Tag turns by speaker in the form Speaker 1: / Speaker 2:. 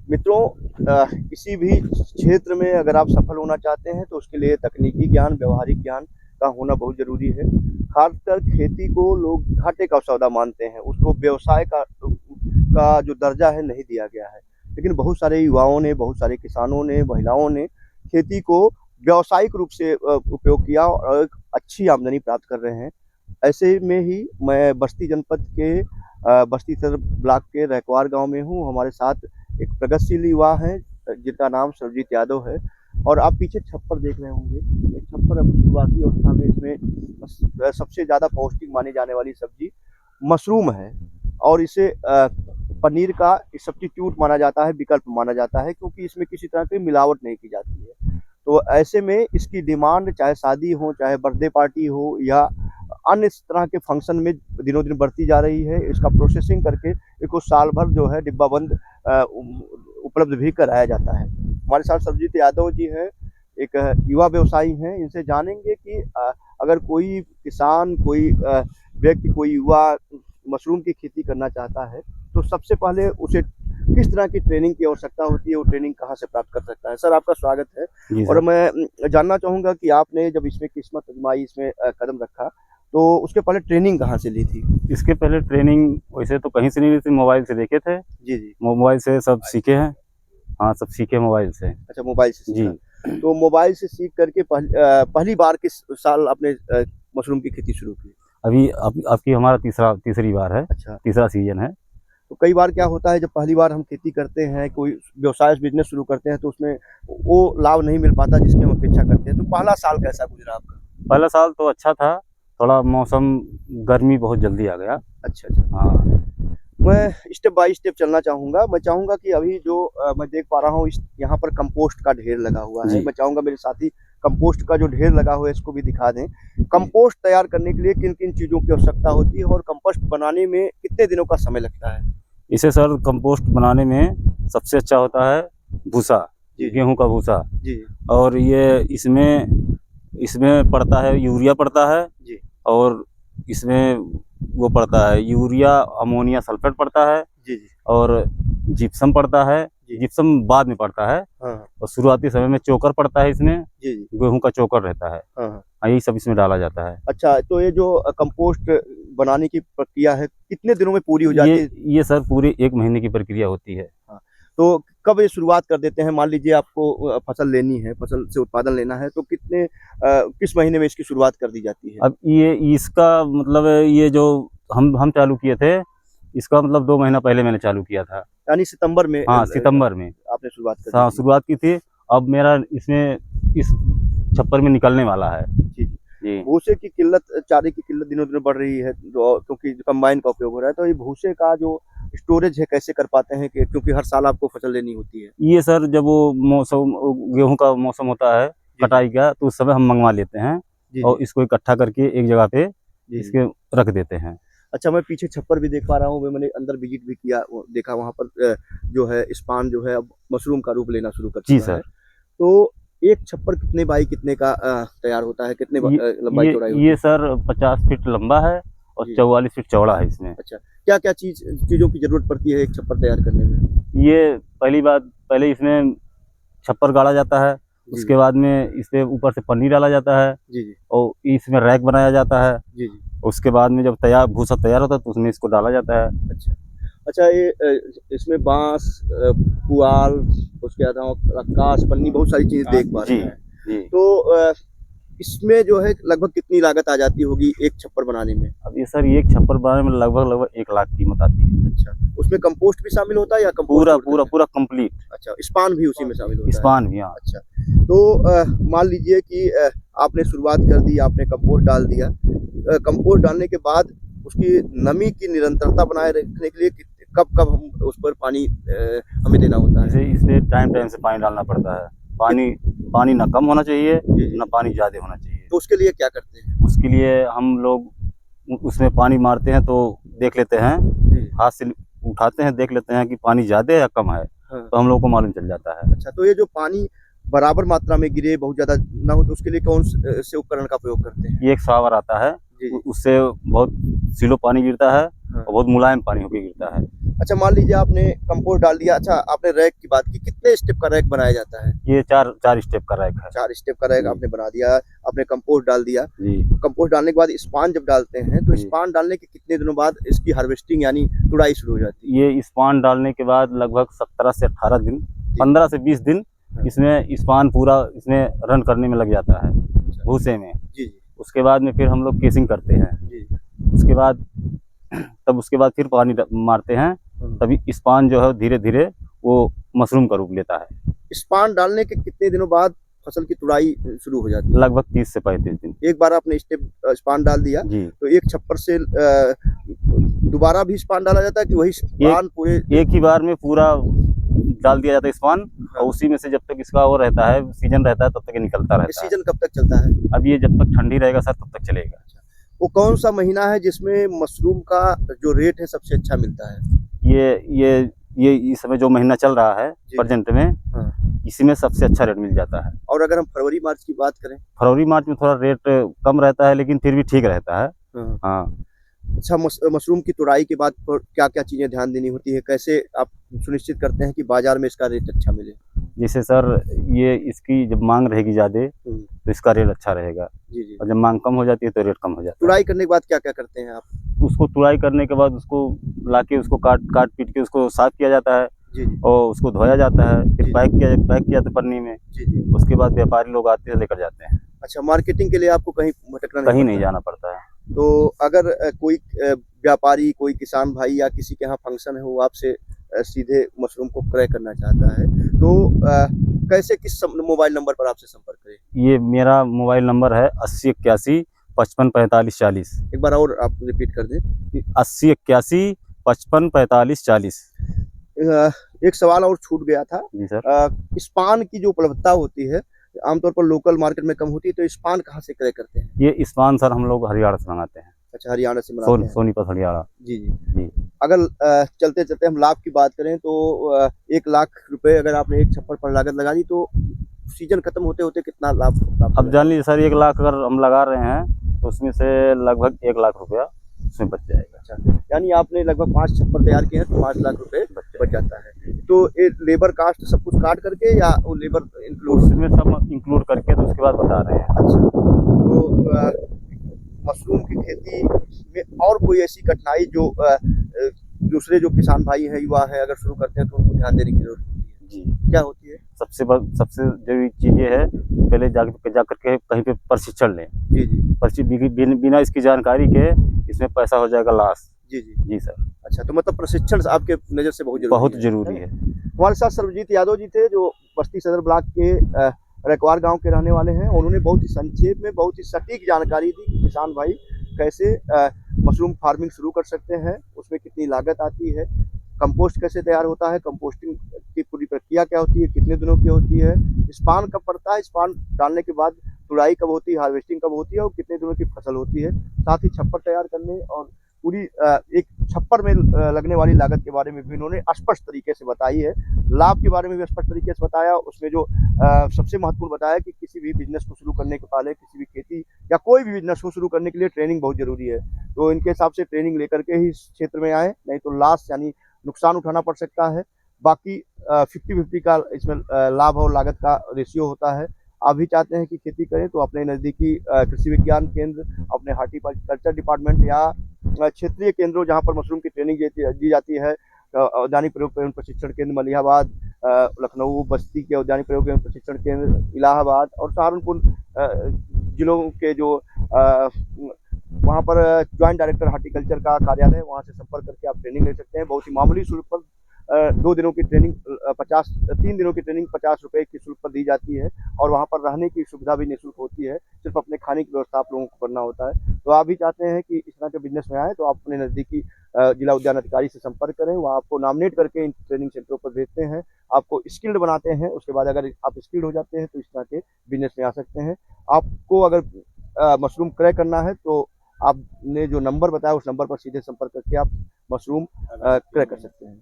Speaker 1: मित्रों, किसी भी क्षेत्र में अगर आप सफल होना चाहते हैं तो उसके लिए तकनीकी ज्ञान, व्यावहारिक ज्ञान का होना बहुत ज़रूरी है। खासकर खेती को लोग घाटे का सौदा मानते हैं, उसको व्यवसाय का जो दर्जा है नहीं दिया गया है। लेकिन बहुत सारे युवाओं ने, बहुत सारे किसानों ने, महिलाओं ने खेती को व्यावसायिक रूप से उपयोग किया और एक अच्छी आमदनी प्राप्त कर रहे हैं। ऐसे में ही मैं बस्ती जनपद के बस्ती सदर ब्लॉक के रैकवार गाँव में हूँ। हमारे साथ एक प्रगतिशील युवा हैं जिनका नाम सर्वजीत यादव है और आप पीछे छप्पर देख रहे होंगे। ये छप्पर अभी शुरुआती अवस्था में इसमें सबसे ज़्यादा पौष्टिक मानी जाने वाली सब्जी मशरूम है और इसे पनीर का सब्स्टिट्यूट माना जाता है, विकल्प माना जाता है, क्योंकि इसमें किसी तरह की मिलावट नहीं की जाती है। तो ऐसे में इसकी डिमांड चाहे शादी हो, चाहे बर्थडे पार्टी हो या अन्य इस तरह के फंक्शन में दिनों दिन बढ़ती जा रही है। इसका प्रोसेसिंग करके इसको साल भर जो है डिब्बाबंद उपलब्ध भी कराया जाता है। हमारे साथ सर्वजीत यादव जी हैं, एक युवा व्यवसायी हैं। इनसे जानेंगे कि अगर कोई किसान, कोई व्यक्ति, कोई युवा मशरूम की खेती करना चाहता है तो सबसे पहले उसे किस तरह की ट्रेनिंग की आवश्यकता होती है, वो ट्रेनिंग कहाँ से प्राप्त कर सकता है। सर, आपका स्वागत है। और मैं जानना चाहूँगा कि आपने जब इसमें किस्मत आजमाई, इसमें कदम रखा, तो उसके पहले ट्रेनिंग कहाँ से ली थी?
Speaker 2: इसके पहले ट्रेनिंग वैसे तो कहीं से नहीं ली थी, मोबाइल से देखे थे।
Speaker 1: जी, जी।
Speaker 2: मोबाइल से सब सीखे हैं। हाँ, सब सीखे मोबाइल से।
Speaker 1: अच्छा, मोबाइल से
Speaker 2: जी।
Speaker 1: सीखा। तो मोबाइल से सीख करके पहली बार किस साल आपने मशरूम की खेती शुरू की?
Speaker 2: अभी आपकी हमारा तीसरी बार है।
Speaker 1: अच्छा।
Speaker 2: तीसरा सीजन है।
Speaker 1: तो कई बार क्या होता है, जब पहली बार हम खेती करते हैं, कोई व्यवसाय बिजनेस शुरू करते हैं, तो उसमें वो लाभ नहीं मिल पाता जिसकी हम अपेक्षा करते हैं। तो पहला साल कैसा गुजरा आपका?
Speaker 2: पहला साल तो अच्छा था, थोड़ा मौसम गर्मी बहुत जल्दी आ गया।
Speaker 1: अच्छा, अच्छा।
Speaker 2: हाँ।
Speaker 1: मैं स्टेप बाय स्टेप चलना चाहूँगा। मैं चाहूँगा कि अभी जो मैं देख पा रहा हूँ, इस यहाँ पर कंपोस्ट का ढेर लगा हुआ है।
Speaker 2: जी।
Speaker 1: मैं चाहूँगा मेरे साथी कंपोस्ट का जो ढेर लगा हुआ है इसको भी दिखा दें। कंपोस्ट तैयार करने के लिए किन-किन चीज़ों की आवश्यकता होती है और कंपोस्ट बनाने में कितने दिनों का समय लगता है?
Speaker 2: इसे सर कंपोस्ट बनाने में सबसे अच्छा होता है भूसा,
Speaker 1: जी।
Speaker 2: गेहूँ का भूसा।
Speaker 1: जी,
Speaker 2: और ये इसमें पड़ता है, यूरिया पड़ता है।
Speaker 1: जी,
Speaker 2: और इसमें वो पड़ता है यूरिया, अमोनिया सल्फेट पड़ता है
Speaker 1: जी, जी,
Speaker 2: और जिप्सम पड़ता है।
Speaker 1: जी।
Speaker 2: जिप्सम बाद में पड़ता है।
Speaker 1: हाँ, हाँ।
Speaker 2: और शुरुआती समय में चोकर पड़ता है इसमें,
Speaker 1: जी, जी।
Speaker 2: गेहूं का चोकर रहता है।
Speaker 1: हाँ, हाँ।
Speaker 2: यही सब इसमें डाला जाता है।
Speaker 1: अच्छा, तो ये जो कंपोस्ट बनाने की प्रक्रिया है, कितने दिनों में पूरी हो
Speaker 2: ये
Speaker 1: जाती है?
Speaker 2: ये सर पूरे 1 महीने की प्रक्रिया होती है।
Speaker 1: हाँ, तो कब ये शुरुआत कर देते हैं? मान लीजिए आपको फसल लेनी है, फसल से उत्पादन लेना है, तो किस महीने में इसकी शुरुआत कर दी जाती है?
Speaker 2: अब ये इसका मतलब ये जो हम चालू किए थे, इसका मतलब 2 महीना पहले मैंने चालू किया था।
Speaker 1: यानी सितंबर में
Speaker 2: हाँ, सितंबर में
Speaker 1: आपने शुरुआत कर दी
Speaker 2: हाँ
Speaker 1: थी।
Speaker 2: शुरुआत की थी। अब मेरा इसमें इस छप्पर में निकलने वाला है।
Speaker 1: जी, जी।
Speaker 2: जी।
Speaker 1: भूसे की किल्लत, चारे की किल्लत दिनों-दिन बढ़ रही है, क्योंकि कंबाइन का उपयोग हो रहा है, तो ये भूसे का जो स्टोरेज है कैसे कर पाते हैं, कि क्योंकि हर साल आपको फसल लेनी होती है?
Speaker 2: ये सर जब वो मौसम गेहूं का मौसम होता है
Speaker 1: जी,
Speaker 2: कटाई का, तो उस समय हम मंगवा लेते हैं
Speaker 1: जी,
Speaker 2: और
Speaker 1: जी।
Speaker 2: इसको इकट्ठा करके एक जगह पे
Speaker 1: जी, जी।
Speaker 2: इसके रख देते हैं।
Speaker 1: अच्छा, मैं पीछे छप्पर भी देख पा रहा हूँ, वो मैंने अंदर विज़िट भी किया, वो देखा वहाँ पर जो है स्पान जो है अब मशरूम का रूप लेना शुरू कर
Speaker 2: जी
Speaker 1: चुका है।
Speaker 2: सर।
Speaker 1: तो एक छप्पर कितने बाई कितने का तैयार होता है? कितने
Speaker 2: ये
Speaker 1: लंबाई
Speaker 2: ये
Speaker 1: चौड़ाई होती
Speaker 2: ये
Speaker 1: है?
Speaker 2: सर 50 फीट लंबा है और
Speaker 1: जी।
Speaker 2: 44 फीट चौड़ा है इसमें।
Speaker 1: अच्छा, क्या-क्या चीज़ों की ज़रूरत पड़ती है एक छप्पर तैयार करने में?
Speaker 2: ये पहले इसमें छप्पर गाड़ा जाता है।
Speaker 1: जी,
Speaker 2: उसके
Speaker 1: जी।
Speaker 2: बाद में इसपे ऊपर से पन्नी डाला जाता है
Speaker 1: जी, जी।
Speaker 2: और इसमें रैक बनाया जाता है।
Speaker 1: जी, जी।
Speaker 2: उसके बाद में जब भूसा तैयार होता है तो उसमें इसको डाला जाता है।
Speaker 1: अच्छा। अच्छा, ये इसमें बाँस, पुआल, उसके अलावा रक्कास, पन्नी, बहुत सारी चीज़ें देख पा रहे
Speaker 2: जी।
Speaker 1: हैं।
Speaker 2: जी।
Speaker 1: तो इसमें जो है लगभग कितनी लागत आ जाती होगी एक छप्पर बनाने में?
Speaker 2: अब ये सर एक छप्पर बनाने में लगभग 1 लाख कीमत आती है।
Speaker 1: अच्छा, उसमें कंपोस्ट भी शामिल होता है या कंपोस्ट
Speaker 2: पूरा
Speaker 1: छोड़
Speaker 2: पूरा
Speaker 1: देते हैं?
Speaker 2: पूरा कंप्लीट।
Speaker 1: अच्छा, स्पान भी उसी में शामिल होता है?
Speaker 2: स्पान भी, हाँ।
Speaker 1: अच्छा, तो मान लीजिए कि आपने शुरुआत कर दी, आपने कंपोस्ट डाल दिया। कंपोस्ट डालने के बाद उसकी नमी की निरंतरता बनाए रखने के लिए कब-कब हम उस पर पानी हमें देना होता है?
Speaker 2: जैसे इसमें टाइम से पानी डालना पड़ता है। पानी ना कम होना चाहिए,
Speaker 1: जी, जी।
Speaker 2: ना पानी ज़्यादा होना चाहिए।
Speaker 1: तो उसके लिए क्या करते हैं?
Speaker 2: उसके लिए हम लोग उसमें पानी मारते हैं तो देख लेते हैं,
Speaker 1: जी।
Speaker 2: हाथ से उठाते हैं, देख लेते हैं कि पानी ज़्यादा है या कम है,
Speaker 1: हाँ।
Speaker 2: तो हम लोगों को मालूम चल जाता है।
Speaker 1: अच्छा, तो ये जो पानी बराबर मात्रा में गिरे, बहुत ज़्यादा ना हो, तो उसके लिए कौन से उपकरण का प्रयोग करते हैं?
Speaker 2: ये एक शावर आता है,
Speaker 1: जी, जी।
Speaker 2: उससे बहुत सिलो पानी गिरता है
Speaker 1: हाँ।
Speaker 2: और बहुत मुलायम पानी होकर गिरता है।
Speaker 1: अच्छा, मान लीजिए आपने कंपोस्ट डाल दिया। अच्छा, आपने रैक की बात की, कितने स्टेप का रैक बनाया जाता है?
Speaker 2: ये चार चार स्टेप का रैक है।
Speaker 1: 4 स्टेप का रैक
Speaker 2: जी।
Speaker 1: आपने बना दिया, आपने कंपोस्ट डाल दिया।
Speaker 2: जी।
Speaker 1: कंपोस्ट डालने के बाद स्पान जब डालते हैं, तो
Speaker 2: जी।
Speaker 1: स्पान डालने के कितने दिनों बाद इसकी हार्वेस्टिंग यानी तुड़ाई शुरू हो जाती है?
Speaker 2: ये स्पान डालने के बाद लगभग 17 से 18 दिन,
Speaker 1: जी।
Speaker 2: 15 से 20 दिन
Speaker 1: हाँ।
Speaker 2: इसमें स्पान पूरा इसमें रन करने में लग जाता है,
Speaker 1: अच्छा।
Speaker 2: भूसे में।
Speaker 1: जी, जी।
Speaker 2: उसके बाद में फिर हम लोग केसिंग करते हैं।
Speaker 1: जी।
Speaker 2: उसके बाद उसके बाद फिर पानी मारते हैं, तभी स्पान जो है धीरे-धीरे वो मशरूम का रूप लेता है।
Speaker 1: स्पान डालने के कितने दिनों बाद फसल की तुड़ाई शुरू हो जाती है?
Speaker 2: लगभग 30 से 35 दिन।
Speaker 1: एक बार आपने स्पान डाल दिया,
Speaker 2: जी।
Speaker 1: तो एक छप्पर से दोबारा भी स्पान डाला जाता है कि वही स्पान पूरे
Speaker 2: एक ही बार में पूरा डाल दिया जाता है स्पान,
Speaker 1: हाँ।
Speaker 2: और उसी में से जब तक इसका वो रहता है, सीजन रहता है, तब तक ये निकलता रहता है।
Speaker 1: सीजन कब तक चलता है?
Speaker 2: अब ये जब तक ठंडी रहेगा सर तब तक चलेगा।
Speaker 1: वो कौन सा महीना है जिसमें मशरूम का जो रेट है सबसे अच्छा मिलता है?
Speaker 2: ये इस समय जो महीना चल रहा है
Speaker 1: जी।
Speaker 2: प्रेजेंट में,
Speaker 1: हाँ।
Speaker 2: इसी में सबसे अच्छा रेट मिल जाता है।
Speaker 1: और अगर हम फरवरी मार्च की बात करें?
Speaker 2: फरवरी मार्च में थोड़ा रेट कम रहता है, लेकिन फिर भी ठीक रहता है।
Speaker 1: हाँ।
Speaker 2: हाँ।
Speaker 1: अच्छा, मशरूम की तुड़ाई के बाद पर क्या-क्या चीज़ें ध्यान देनी होती है? कैसे आप सुनिश्चित करते हैं कि बाज़ार में इसका रेट अच्छा मिले?
Speaker 2: जैसे सर ये इसकी जब मांग रहेगी ज़्यादा
Speaker 1: हुँ।
Speaker 2: तो इसका रेट अच्छा रहेगा,
Speaker 1: जी, जी।
Speaker 2: और जब मांग कम हो जाती है तो रेट कम हो जाता है।
Speaker 1: तुड़ाई करने के बाद क्या-क्या करते हैं आप?
Speaker 2: उसको तुड़ाई करने के बाद उसको लाके उसको काट पीट के उसको साफ किया जाता है,
Speaker 1: जी, जी।
Speaker 2: और उसको धोया जाता है, फिर
Speaker 1: जी।
Speaker 2: पैक किया जाता है पन्नी में।
Speaker 1: जी, जी।
Speaker 2: उसके बाद व्यापारी लोग आते हैं लेकर जाते हैं।
Speaker 1: अच्छा, मार्केटिंग के लिए आपको कहीं भटकना नहीं
Speaker 2: कहीं
Speaker 1: पड़ता?
Speaker 2: नहीं जाना पड़ता है।
Speaker 1: तो अगर कोई व्यापारी, कोई किसान भाई या किसी के यहाँ फंक्शन है, वो आपसे सीधे मशरूम को क्रय करना चाहता है, तो कैसे किस मोबाइल नंबर पर आपसे संपर्क करे?
Speaker 2: ये मेरा मोबाइल नंबर है 80 81 55 45 40।
Speaker 1: एक बार और आप रिपीट कर दें।
Speaker 2: 80 81 55 45 40।
Speaker 1: एक सवाल और छूट गया था।
Speaker 2: जी सर।
Speaker 1: स्पान की जो उपलब्धता होती है, आमतौर पर लोकल मार्केट में कम होती है, तो स्पान कहाँ से क्रय करते हैं?
Speaker 2: ये स्पान सर हम लोग हरियाणा से मंगाते हैं।
Speaker 1: अच्छा, हरियाणा से मंगाते हैं।
Speaker 2: सोनीपत हरियाणा।
Speaker 1: जी, जी।
Speaker 2: जी।
Speaker 1: अगर चलते-चलते हम लाभ की बात करें, तो 1 लाख रुपए अगर आपने एक छप्पर पर लागत लगा दी, तो सीज़न खत्म होते-होते कितना लाभ प्राप्त
Speaker 2: अब
Speaker 1: होगा?
Speaker 2: जान लीजिए सर 1 लाख अगर हम लगा रहे हैं तो उसमें से लगभग 1 लाख रुपया उसमें बच जाएगा।
Speaker 1: अच्छा, यानी आपने लगभग 5 छप्पर तैयार किए हैं, तो 5 लाख रुपए बच जाता है। तो ये लेबर कास्ट सब कुछ काट करके या वो लेबर इंक्लूड?
Speaker 2: उसमें सब इंक्लूड करके तो उसके बाद बता रहे हैं।
Speaker 1: अच्छा, तो मशरूम की खेती में और कोई ऐसी कठिनाई जो दूसरे जो किसान भाई हैं, युवा हैं, अगर शुरू करते हैं तो उनको ध्यान देने की ज़रूरत होती है?
Speaker 2: जी।
Speaker 1: क्या होती है?
Speaker 2: सबसे ज़रूरी चीज़ ये है, पहले जा करके कहीं पे प्रशिक्षण लें।
Speaker 1: जी, जी।
Speaker 2: बिना इसकी जानकारी के इसमें पैसा हो जाएगा लॉस।
Speaker 1: जी, जी।
Speaker 2: जी सर।
Speaker 1: अच्छा, तो मतलब प्रशिक्षण आपके नज़र से बहुत ज़रूरी है।
Speaker 2: बहुत ज़रूरी है।
Speaker 1: हमारे साथ सर्वजीत यादव जी थे, जो बस्ती सदर ब्लॉक के रैकवार गाँव के रहने वाले हैं। उन्होंने बहुत ही संक्षेप में, बहुत ही सटीक जानकारी दी कि किसान भाई कैसे मशरूम फार्मिंग शुरू कर सकते हैं, उसमें कितनी लागत आती है, कंपोस्ट कैसे तैयार होता है, कंपोस्टिंग की पूरी प्रक्रिया क्या होती है, कितने दिनों की होती है, स्पान कब पड़ता है, स्पान डालने के बाद तुड़ाई कब होती है, हार्वेस्टिंग कब होती है और कितने दिनों की फसल होती है। साथ ही छप्पर तैयार करने और पूरी एक छप्पर में लगने वाली लागत के बारे में भी उन्होंने स्पष्ट तरीके से बताई है। लाभ के बारे में भी स्पष्ट तरीके से बताया। उसमें जो सबसे महत्वपूर्ण बताया कि किसी भी बिज़नेस को शुरू करने के पहले, किसी भी खेती या कोई भी बिज़नेस को शुरू करने के लिए ट्रेनिंग बहुत ज़रूरी है। तो इनके हिसाब से ट्रेनिंग लेकर के ही इस क्षेत्र में आएँ, नहीं तो लॉस यानी नुकसान उठाना पड़ सकता है। बाकी 50-50 का इसमें लाभ और लागत का रेशियो होता है। आप भी चाहते हैं कि खेती करें, तो अपने नज़दीकी कृषि विज्ञान केंद्र, अपने हॉर्टिकल्चर डिपार्टमेंट या क्षेत्रीय केंद्रों जहाँ पर मशरूम की ट्रेनिंग दी जाती है, उद्यानिक प्रयोग एवं प्रशिक्षण केंद्र मलिहाबाद, लखनऊ, बस्ती के उद्यानिक प्रयोग एवं प्रशिक्षण केंद्र इलाहाबाद और सहारनपुर जिलों के जो वहाँ पर जॉइंट डायरेक्टर हॉर्टिकल्चर का कार्यालय है, वहाँ से संपर्क करके आप ट्रेनिंग ले सकते हैं। बहुत ही मामूली शुल्क पर 2 दिनों की ट्रेनिंग 3 दिनों की ट्रेनिंग ₹50 की शुल्क पर दी जाती है और वहाँ पर रहने की सुविधा भी निःशुल्क होती है। सिर्फ़ अपने खाने की व्यवस्था आप लोगों को करना होता है। तो आप भी चाहते हैं कि इस तरह के बिज़नेस में आएँ, तो आप अपने नज़दीकी जिला उद्यान अधिकारी से संपर्क करें। वो आपको नॉमिनेट करके इन ट्रेनिंग सेंटरों पर भेजते हैं, आपको स्किल्ड बनाते हैं। उसके बाद अगर आप स्किल्ड हो जाते हैं, तो इस तरह के बिज़नेस में आ सकते हैं। आपको अगर मशरूम क्रय करना है, तो आपने जो नंबर बताया, उस नंबर पर सीधे संपर्क करके आप मशरूम क्रय कर सकते हैं।